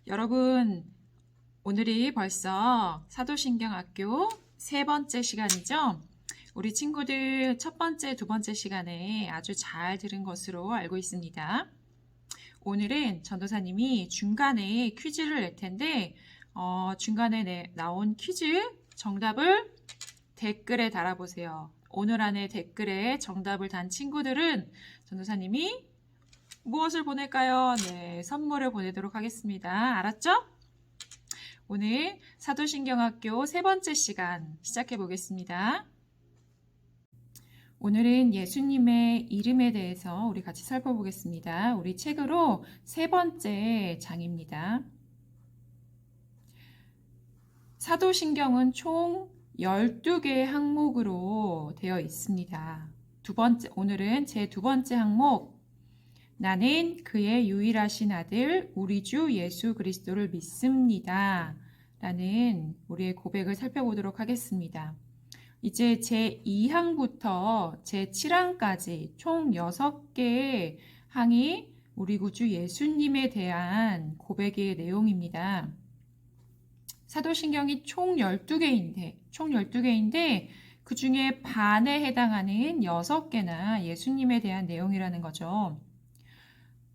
여러분, 오늘이 벌써 사도신경학교 세 번째 시간이죠? 우리 친구들 첫 번째, 두 번째 시간에 아주 잘 들은 것으로 알고 있습니다. 오늘은 전도사님이 중간에 퀴즈를 낼 텐데, 중간에 나온 퀴즈 정답을 댓글에 달아보세요. 오늘 안에 댓글에 정답을 단 친구들은 전도사님이 무엇을 보낼까요? 네, 선물을 보내도록 하겠습니다. 알았죠? 오늘 사도신경학교 세 번째 시간 시작해 보겠습니다. 오늘은 예수님의 이름에 대해서 우리 같이 살펴보겠습니다. 우리 책으로 세 번째 장입니다. 사도신경은 총 12개의 항목으로 되어 있습니다. 오늘은 제 두 번째 항목, 나는 그의 유일하신 아들 우리 주 예수 그리스도를 믿습니다. 라는 우리의 고백을 살펴보도록 하겠습니다. 이제 제2항부터 제7항까지 총 6개의 항이 우리 구주 예수님에 대한 고백의 내용입니다. 사도신경이 총 12개인데 그 중에 반에 해당하는 6개나 예수님에 대한 내용이라는 거죠.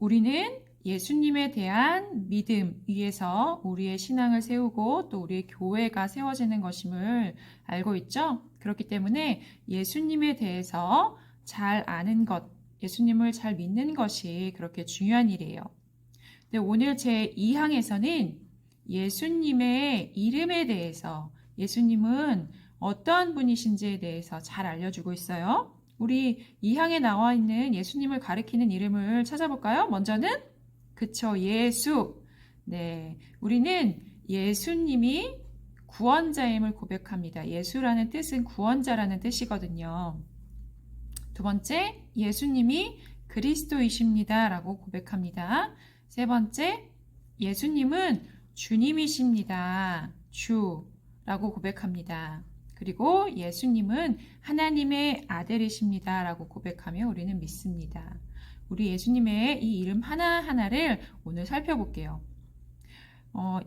우리는 예수님에 대한 믿음 위에서 우리의 신앙을 세우고 또 우리의 교회가 세워지는 것임을 알고 있죠? 그렇기 때문에 예수님에 대해서 잘 아는 것, 예수님을 잘 믿는 것이 그렇게 중요한 일이에요. 근데 오늘 제2항에서는 예수님의 이름에 대해서, 예수님은 어떠한 분이신지에 대해서 잘 알려주고 있어요. 우리 2항에 나와 있는 예수님을 가리키는 이름을 찾아볼까요? 먼저는 예수. 네, 우리는 예수님이 구원자임을 고백합니다. 예수라는 뜻은 구원자라는 뜻이거든요. 두 번째, 예수님이 그리스도이십니다. 라고 고백합니다. 세 번째, 예수님은 주님이십니다. 주라고 고백합니다. 그리고 예수님은 하나님의 아들이십니다. 라고 고백하며 우리는 믿습니다. 우리 예수님의 이 이름 하나하나를 오늘 살펴볼게요.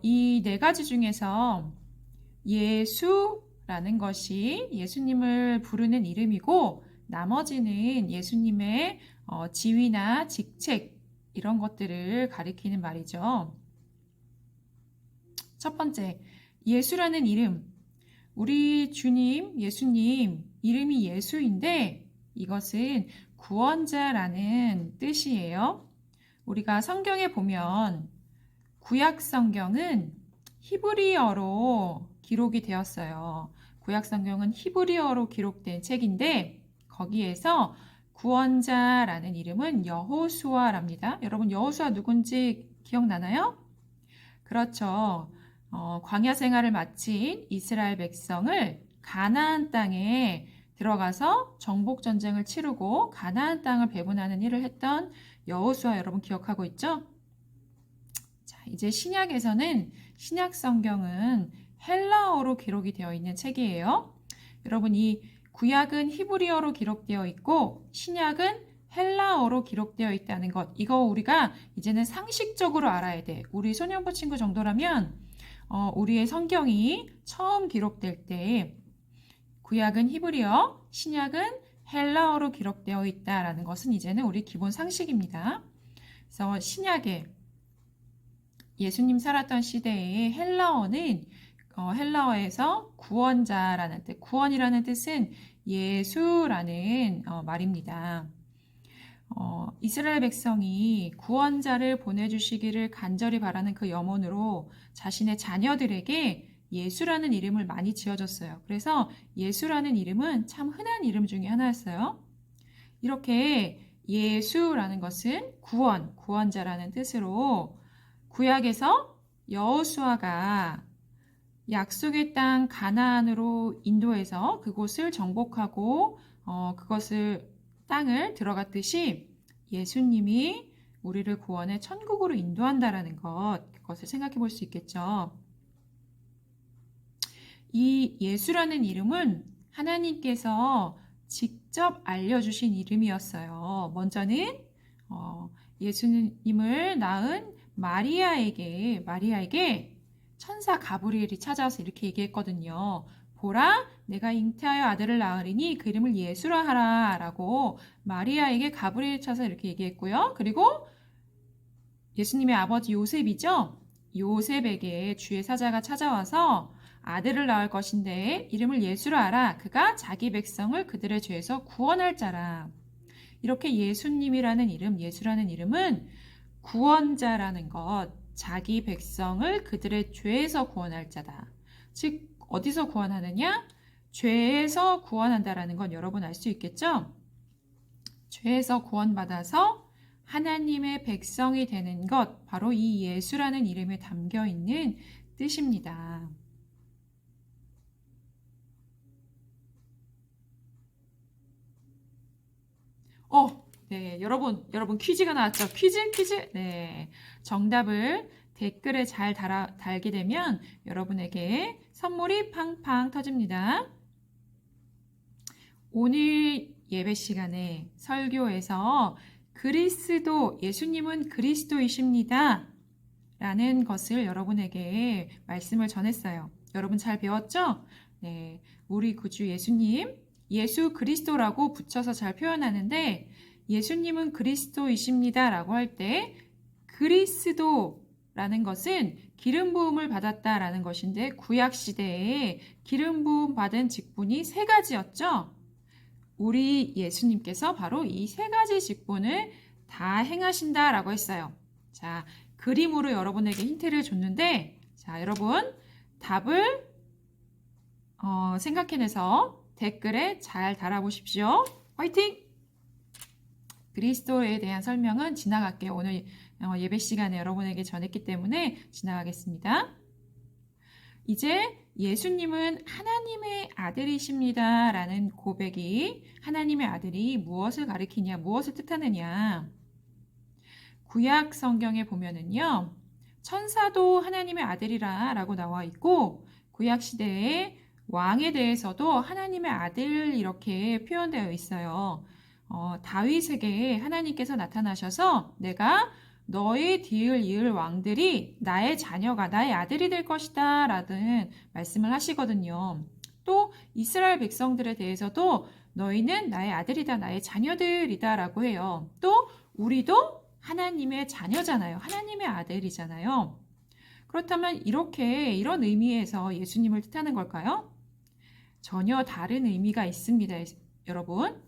이 네 가지 중에서 예수라는 것이 예수님을 부르는 이름이고 나머지는 예수님의 지위나 직책 이런 것들을 가리키는 말이죠. 첫 번째, 예수라는 이름. 우리 주님, 예수님, 이름이 예수인데 이것은 구원자라는 뜻이에요. 우리가 성경에 보면 구약 성경은 히브리어로 기록이 되었어요. 구약 성경은 히브리어로 기록된 책인데 거기에서 구원자라는 이름은 여호수아랍니다. 여러분 여호수아 누군지 기억나나요? 그렇죠. 광야 생활을 마친 이스라엘 백성을 가나안 땅에 들어가서 정복 전쟁을 치르고 가나안 땅을 배분하는 일을 했던 여호수아 여러분 기억하고 있죠? 자, 이제 신약에서는 신약 성경은 헬라어로 기록이 되어 있는 책이에요. 여러분 이 구약은 히브리어로 기록되어 있고 신약은 헬라어로 기록되어 있다는 것. 이거 우리가 이제는 상식적으로 알아야 돼. 우리 소년부 친구 정도라면 우리의 성경이 처음 기록될 때 구약은 히브리어, 신약은 헬라어로 기록되어 있다라는 것은 이제는 우리 기본 상식입니다. 그래서 신약에 예수님 살았던 시대의 헬라어는 헬라어에서 구원자라는 뜻, 구원이라는 뜻은 예수라는 말입니다. 이스라엘 백성이 구원자를 보내주시기를 간절히 바라는 그 염원으로 자신의 자녀들에게 예수라는 이름을 많이 지어줬어요. 그래서 예수라는 이름은 참 흔한 이름 중에 하나였어요. 이렇게 예수라는 것은 구원자라는 뜻으로 구약에서 여호수아가 약속의 땅 가나안으로 인도해서 그곳을 정복하고 땅을 들어갔듯이 예수님이 우리를 구원의 천국으로 인도한다라는 그것을 생각해 볼 수 있겠죠. 이 예수라는 이름은 하나님께서 직접 알려주신 이름이었어요. 먼저는 예수님을 낳은 마리아에게 천사 가브리엘이 찾아와서 이렇게 얘기했거든요. 보라, 내가 잉태하여 아들을 낳으리니 그 이름을 예수라 하라 라고 마리아에게 가브리엘이 찾아서 이렇게 얘기했고요. 그리고 예수님의 아버지 요셉이죠. 요셉에게 주의 사자가 찾아와서 아들을 낳을 것인데 이름을 예수라 하라. 그가 자기 백성을 그들의 죄에서 구원할 자라. 이렇게 예수님이라는 이름, 예수라는 이름은 구원자라는 것, 자기 백성을 그들의 죄에서 구원할 자다. 즉, 어디서 구원하느냐? 죄에서 구원한다라는 건 여러분 알 수 있겠죠? 죄에서 구원받아서 하나님의 백성이 되는 것, 바로 이 예수라는 이름에 담겨 있는 뜻입니다. 네, 여러분 퀴즈가 나왔죠? 퀴즈? 네, 정답을 댓글에 잘 달게 되면 여러분에게 선물이 팡팡 터집니다. 오늘 예배 시간에 설교에서 예수님은 그리스도이십니다. 라는 것을 여러분에게 말씀을 전했어요. 여러분 잘 배웠죠? 네, 우리 구주 예수님, 예수 그리스도라고 붙여서 잘 표현하는데 예수님은 그리스도이십니다 라고 할 때 그리스도라는 것은 기름 부음을 받았다라는 것인데 구약 시대에 기름 부음 받은 직분이 세 가지였죠. 우리 예수님께서 바로 이 세 가지 직분을 다 행하신다라고 했어요. 자, 그림으로 여러분에게 힌트를 줬는데, 자, 여러분 답을 생각해내서 댓글에 잘 달아보십시오. 화이팅! 그리스도에 대한 설명은 지나갈게요. 오늘 예배 시간에 여러분에게 전했기 때문에 지나가겠습니다. 이제 예수님은 하나님의 아들이십니다. 라는 고백이 하나님의 아들이 무엇을 가리키냐, 무엇을 뜻하느냐. 구약 성경에 보면은요, 천사도 하나님의 아들이라 라고 나와 있고, 구약 시대에 왕에 대해서도 하나님의 아들 이렇게 표현되어 있어요. 다윗에게 하나님께서 나타나셔서 내가 너의 뒤를 이을 왕들이 나의 자녀가 나의 아들이 될 것이다 라는 말씀을 하시거든요. 또 이스라엘 백성들에 대해서도 너희는 나의 아들이다, 나의 자녀들이다 라고 해요. 또 우리도 하나님의 자녀잖아요. 하나님의 아들이잖아요. 그렇다면 이런 의미에서 예수님을 뜻하는 걸까요? 전혀 다른 의미가 있습니다, 여러분.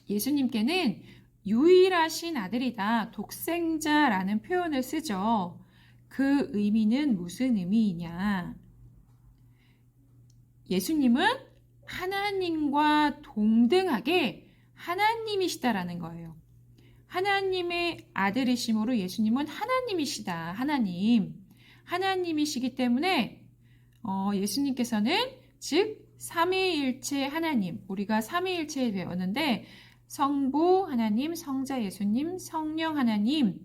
예수님께는 유일하신 아들이다, 독생자라는 표현을 쓰죠. 그 의미는 무슨 의미이냐? 예수님은 하나님과 동등하게 하나님이시다라는 거예요. 하나님의 아들이심으로 예수님은 하나님이시다. 하나님이시기 때문에 예수님께서는 즉 삼위일체 하나님, 우리가 삼위일체에 배웠는데 성부 하나님, 성자 예수님, 성령 하나님,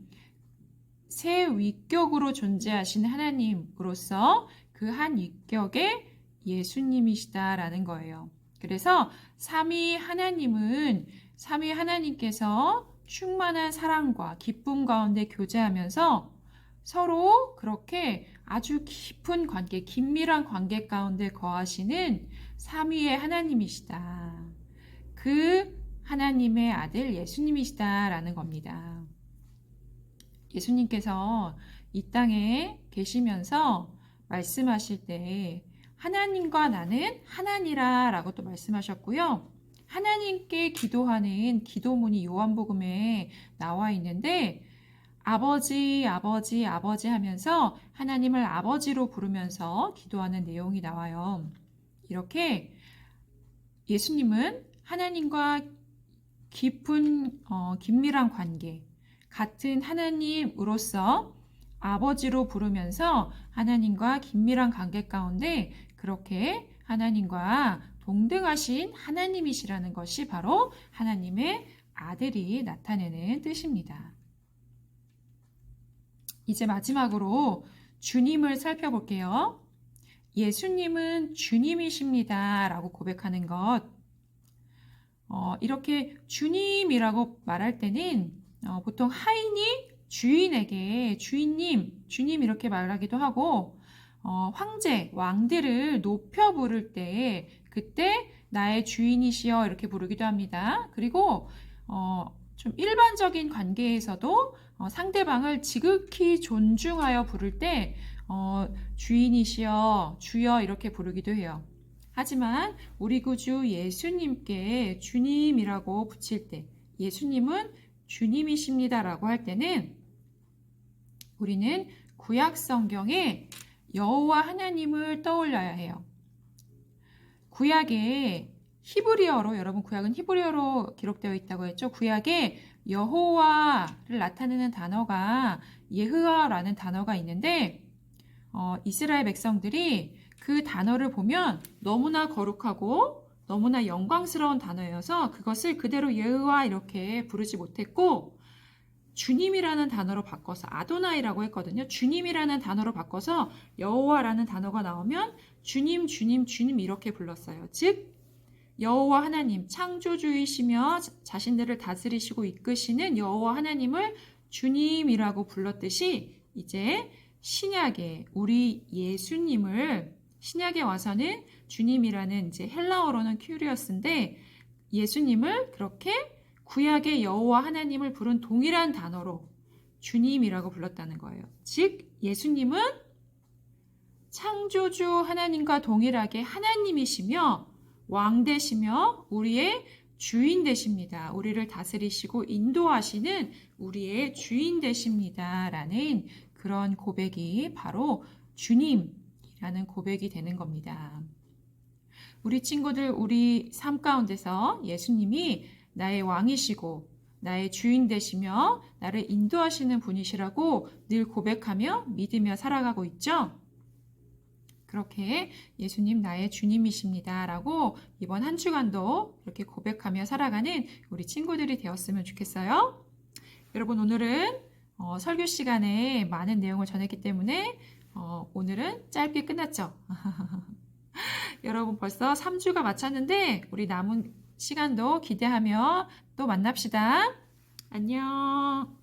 세 위격으로 존재하시는 하나님으로서 그 한 위격의 예수님이시다라는 거예요. 그래서 삼위 하나님께서 충만한 사랑과 기쁨 가운데 교제하면서 서로 그렇게 아주 깊은 관계, 긴밀한 관계 가운데 거하시는 삼위의 하나님이시다. 그 하나님의 아들 예수님이시다라는 겁니다. 예수님께서 이 땅에 계시면서 말씀하실 때 하나님과 나는 하나니라 라고 또 말씀하셨고요. 하나님께 기도하는 기도문이 요한복음에 나와 있는데 아버지, 아버지, 아버지 하면서 하나님을 아버지로 부르면서 기도하는 내용이 나와요. 이렇게 예수님은 하나님과 깊은 긴밀한 관계, 같은 하나님으로서 아버지로 부르면서 하나님과 긴밀한 관계 가운데 그렇게 하나님과 동등하신 하나님이시라는 것이 바로 하나님의 아들이 나타내는 뜻입니다. 이제 마지막으로 주님을 살펴볼게요. 예수님은 주님이십니다. 라고 고백하는 것. 이렇게 주님이라고 말할 때는 보통 하이니 주인에게 주님 이렇게 말하기도 하고 황제, 왕들을 높여 부를 때 그때 나의 주인이시여 이렇게 부르기도 합니다. 그리고 좀 일반적인 관계에서도 상대방을 지극히 존중하여 부를 때 주인이시여, 주여 이렇게 부르기도 해요. 하지만 우리 구주 예수님께 주님이라고 붙일 때, 예수님은 주님이십니다라고 할 때는 우리는 구약 성경에 여호와 하나님을 떠올려야 해요. 구약에 히브리어로, 여러분 구약은 히브리어로 기록되어 있다고 했죠. 구약에 여호와를 나타내는 단어가 예흐와라는 단어가 있는데 이스라엘 백성들이 그 단어를 보면 너무나 거룩하고 너무나 영광스러운 단어여서 그것을 그대로 예흐와 이렇게 부르지 못했고 주님이라는 단어로 바꿔서 아도나이라고 했거든요. 주님이라는 단어로 바꿔서 여호와라는 단어가 나오면 주님 이렇게 불렀어요. 즉 여호와 하나님, 창조주이시며 자신들을 다스리시고 이끄시는 여호와 하나님을 주님이라고 불렀듯이 이제 신약에 우리 예수님을 신약에 와서는 주님이라는 이제 헬라어로는 큐리어스인데 예수님을 그렇게 구약의 여호와 하나님을 부른 동일한 단어로 주님이라고 불렀다는 거예요. 즉 예수님은 창조주 하나님과 동일하게 하나님이시며 왕 되시며 우리의 주인 되십니다. 우리를 다스리시고 인도하시는 우리의 주인 되십니다. 라는 그런 고백이 바로 주님이라는 고백이 되는 겁니다. 우리 친구들, 우리 삶 가운데서 예수님이 나의 왕이시고 나의 주인 되시며 나를 인도하시는 분이시라고 늘 고백하며 믿으며 살아가고 있죠? 그렇게 예수님 나의 주님이십니다 라고 이번 한 주간도 이렇게 고백하며 살아가는 우리 친구들이 되었으면 좋겠어요. 여러분 오늘은 설교 시간에 많은 내용을 전했기 때문에 오늘은 짧게 끝났죠. 여러분 벌써 3주가 마쳤는데 우리 남은 시간도 기대하며 또 만납시다. 안녕.